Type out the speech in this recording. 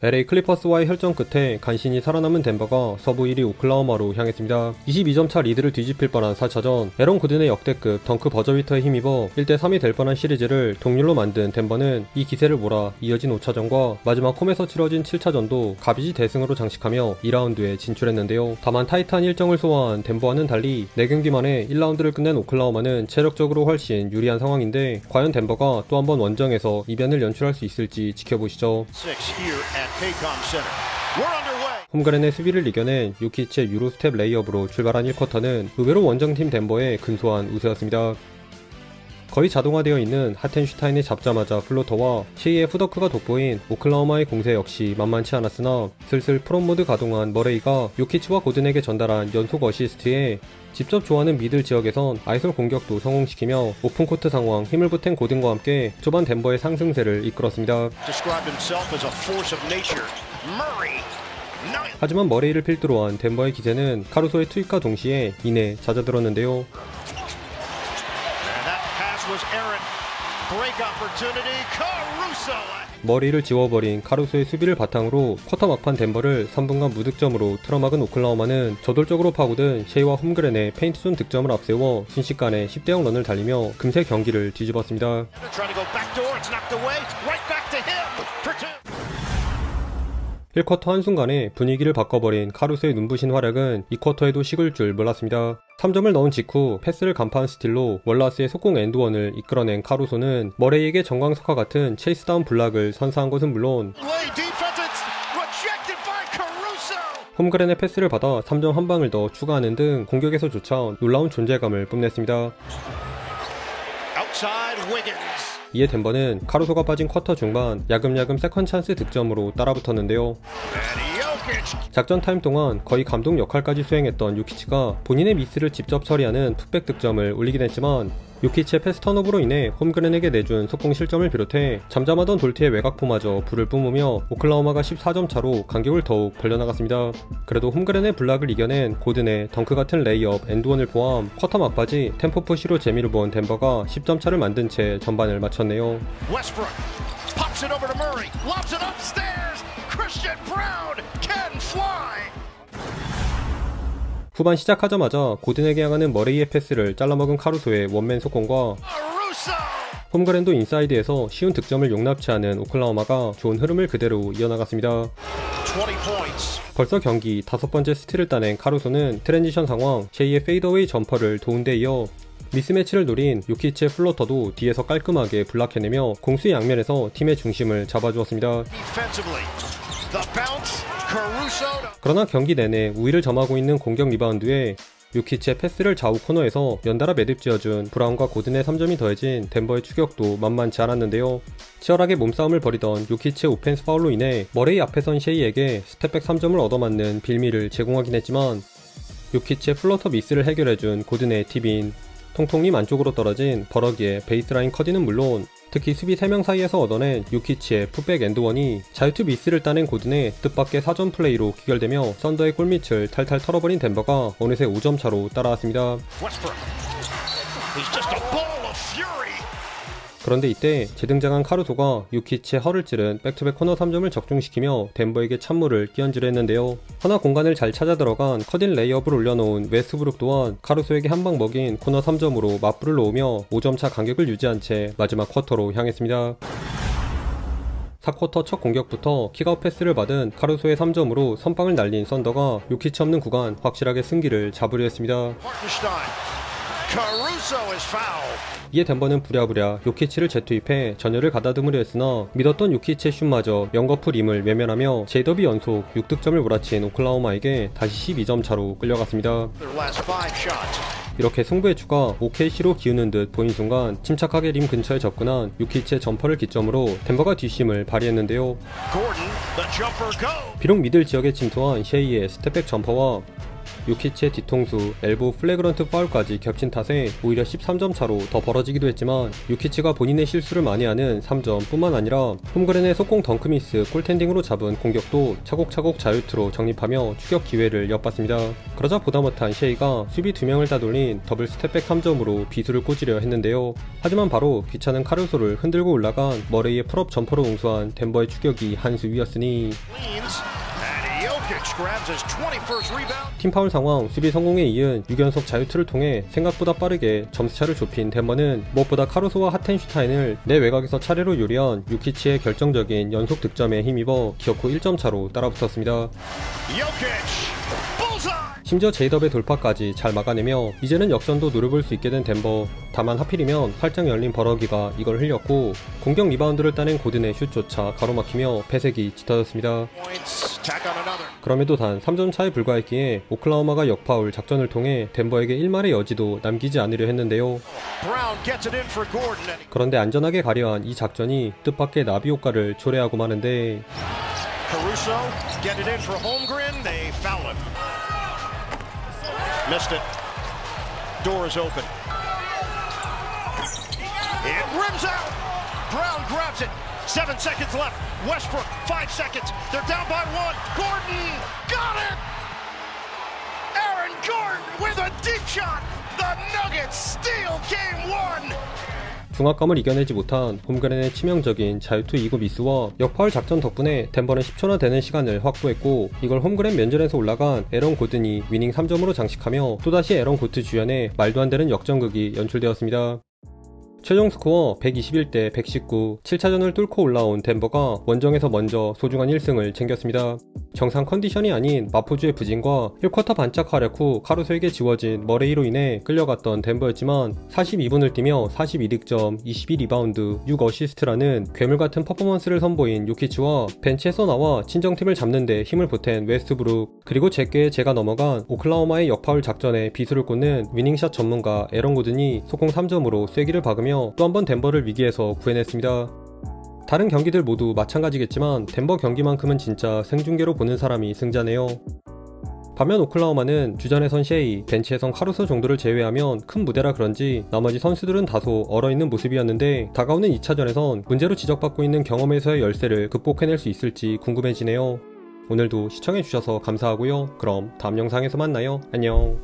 LA 클리퍼스와의 혈전 끝에 간신히 살아남은 덴버가 서부 1위 오클라호마로 향했습니다. 22점 차 리드를 뒤집힐 뻔한 4차전, 에런 고든의 역대급 덩크 버저비터에 힘입어 1대3이 될 뻔한 시리즈를 동률로 만든 덴버는 이 기세를 몰아 이어진 5차전과 마지막 홈에서 치러진 7차전도 가비지 대승으로 장식하며 2라운드에 진출했는데요. 다만 타이트한 일정을 소화한 덴버와는 달리 4경기 만에 1라운드를 끝낸 오클라호마는 체력적으로 훨씬 유리한 상황인데, 과연 덴버가 또 한번 원정에서 이변을 연출할 수 있을지 지켜보시죠. 홈그랜의 수비를 이겨낸 요키치의 유로스텝 레이업으로 출발한 1쿼터는 의외로 원정팀 덴버의 근소한 우세였습니다. 거의 자동화되어 있는 하텐슈타인의 잡자마자 플로터와 셰이의 푸더크가 돋보인 오클라호마의 공세 역시 만만치 않았으나, 슬슬 프롬모드 가동한 머레이가 요키치와 고든에게 전달한 연속 어시스트에 직접 좋아하는 미들 지역에선 아이솔 공격도 성공시키며 오픈코트 상황 힘을 보탠 고든과 함께 초반 덴버의 상승세를 이끌었습니다. 하지만 머레이를 필두로 한 덴버의 기세는 카루소의 투입과 동시에 이내 잦아들었는데요. 머리를 지워버린 카루소의 수비를 바탕으로 쿼터 막판 덴버를 3분간 무득점으로 틀어막은 오클라호마는 저돌적으로 파고든 셰이와 홈그랜의 페인트존 득점을 앞세워 순식간에 10대0 런을 달리며 금세 경기를 뒤집었습니다. 1쿼터 한순간에 분위기를 바꿔버린 카루소의 눈부신 활약은 2쿼터에도 식을 줄 몰랐습니다. 3점을 넣은 직후 패스를 간파한 스틸로 월라스의 속공 엔드원을 이끌어낸 카루소는 머레이에게 정광석과 같은 체이스다운 블락을 선사한 것은 물론 홈그랜의 패스를 받아 3점 한 방을 더 추가하는 등 공격에서조차 놀라운 존재감을 뽐냈습니다. 이에 덴버는 카루소가 빠진 쿼터 중반 야금야금 세컨 찬스 득점으로 따라붙었는데요. 작전 타임 동안 거의 감독 역할까지 수행했던 요키치가 본인의 미스를 직접 처리하는 풋백 득점을 올리긴 했지만, 요키치의 패스 턴오브로 인해 홈그랜에게 내준 속공 실점을 비롯해 잠잠하던 돌티의 외곽포마저 불을 뿜으며 오클라호마가 14점 차로 간격을 더욱 벌려나갔습니다. 그래도 홈그랜의 블락을 이겨낸 고든의 덩크 같은 레이업, 엔드원을 포함 쿼터 막바지 템포 푸시로 재미를 본 덴버가 10점 차를 만든 채 전반을 마쳤네요. 후반 시작하자마자 고든에게 향하는 머레이의 패스를 잘라먹은 카루소의 원맨 속공과 홈그랜도 인사이드에서 쉬운 득점을 용납치 않은 오클라호마가 좋은 흐름을 그대로 이어나갔습니다. 벌써 경기 5번째 스틸을 따낸 카루소는 트랜지션 상황 셰이의 페이더웨이 점퍼를 도운 데 이어 미스매치를 노린 요키치의 플로터도 뒤에서 깔끔하게 블락해내며 공수의 양면에서 팀의 중심을 잡아주었습니다. 그러나 경기 내내 우위를 점하고 있는 공격 리바운드에 요키치의 패스를 좌우 코너에서 연달아 매듭 지어준 브라운과 고든의 3점이 더해진 덴버의 추격도 만만치 않았는데요. 치열하게 몸싸움을 벌이던 요키치의 오펜스 파울로 인해 머레이 앞에 선 셰이에게 스텝백 3점을 얻어맞는 빌미를 제공하긴 했지만, 요키치의 플러터 미스를 해결해준 고든의 팁인 통통님 안쪽으로 떨어진 버럭이의 베이스라인 커디는 물론, 특히 수비 3명 사이에서 얻어낸 요키치의 풋백 엔드원이 자유투 미스를 따낸 고든의 뜻밖의 4점 플레이로 귀결되며 썬더의 골밑을 탈탈 털어버린 덴버가 어느새 5점 차로 따라왔습니다. 그런데 이때 재등장한 카루소가 요키치의 허를 찌른 백투백 코너 3점을 적중시키며 덴버에게 찬물을 끼얹으려 했는데요. 하나 공간을 잘 찾아 들어간 커딘 레이업을 올려놓은 웨스트브룩 또한 카루소에게 한 방 먹인 코너 3점으로 맞불을 놓으며 5점차 간격을 유지한 채 마지막 쿼터로 향했습니다. 4쿼터 첫 공격부터 킥아웃 패스를 받은 카루소의 3점으로 선빵을 날린 썬더가 요키치 없는 구간 확실하게 승기를 잡으려 했습니다. 이에 덴버는 부랴부랴 요키치를 재투입해 전열을 가다듬으려 했으나 믿었던 요키치의 슛마저 영거풀 임을 외면하며 제더비 연속 6득점을 몰아친 오클라호마에게 다시 12점 차로 끌려갔습니다. 이렇게 승부의 추가 OKC로 기우는 듯 보인 순간 침착하게 림 근처에 접근한 요키치의 점퍼를 기점으로 덴버가 뒷심을 발휘했는데요. 비록 미들 지역에 침투한 셰이의 스텝백 점퍼와 요키치의 뒤통수, 엘보 플래그런트 파울까지 겹친 탓에 오히려 13점 차로 더 벌어지기도 했지만 요키치가 본인의 실수를 많이 하는 3점 뿐만 아니라 홈그랜의 속공 덩크미스, 골텐딩으로 잡은 공격도 차곡차곡 자유투로 정립하며 추격 기회를 엿봤습니다. 그러자 보다 못한 셰이가 수비 2명을 따돌린 더블 스텝백 3점으로 비수를 꽂으려 했는데요. 하지만 바로 귀찮은 카루소를 흔들고 올라간 머레이의 풀업 점퍼로 응수한 덴버의 추격이 한 수 위였으니 팀 파울 상황, 수비 성공에 이은 6연속 자유투를 통해 생각보다 빠르게 점수차를 좁힌 덴버는 무엇보다 카루소와 하텐슈타인을 내 외곽에서 차례로 요리한 요키치의 결정적인 연속 득점에 힘입어 기어코 1점 차로 따라붙었습니다. 심지어 제이덥의 돌파까지 잘 막아내며 이제는 역전도 노려볼 수 있게 된 덴버. 다만 하필이면 활짝 열린 버러기가 이걸 흘렸고 공격 리바운드를 따낸 고든의 슛조차 가로막히며 패색이 짙어졌습니다. 그럼에도 단 3점 차에 불과했기에 오클라호마가 역파울 작전을 통해 덴버에게 1말의 여지도 남기지 않으려 했는데요. 그런데 안전하게 가려한 이 작전이 뜻밖의 나비 효과를 초래하고 마는데 Missed it. Door is open. It rims out. Brown grabs it. 7 seconds left. Westbrook, 5 seconds. They're down by 1. Gordon got it. Aaron Gordon with a deep shot. The Nuggets steal game 1. 중압감을 이겨내지 못한 홈그랜의 치명적인 자유투 2구 미스와 역파울 작전 덕분에 덴버는 10초나 되는 시간을 확보했고 이걸 홈그랜 면전에서 올라간 에런 고든이 위닝 3점으로 장식하며 또다시 에런 고트 주연의 말도 안 되는 역전극이 연출되었습니다. 최종 스코어 121대 119, 7차전을 뚫고 올라온 덴버가 원정에서 먼저 소중한 1승을 챙겼습니다. 정상 컨디션이 아닌 마포주의 부진과 1쿼터 반짝 활약 후 카루소에게 지워진 머레이로 인해 끌려갔던 덴버였지만 42분을 뛰며 42득점, 22리바운드, 6어시스트라는 괴물같은 퍼포먼스를 선보인 요키치와 벤치에서 나와 친정팀을 잡는데 힘을 보탠 웨스트브룩, 그리고 제게 제가 넘어간 오클라호마의 역파울 작전에 비수를 꽂는 위닝샷 전문가 에런 고든이 속공 3점으로 쐐기를 박으며 또 한 번 덴버를 위기에서 구해냈습니다. 다른 경기들 모두 마찬가지겠지만 덴버 경기만큼은 진짜 생중계로 보는 사람이 승자네요. 반면 오클라호마는 주전에선 셰이, 벤치에선 카루소 정도를 제외하면 큰 무대라 그런지 나머지 선수들은 다소 얼어있는 모습이었는데 다가오는 2차전에선 문제로 지적받고 있는 경험에서의 열세를 극복해낼 수 있을지 궁금해지네요. 오늘도 시청해주셔서 감사하고요. 그럼 다음 영상에서 만나요. 안녕.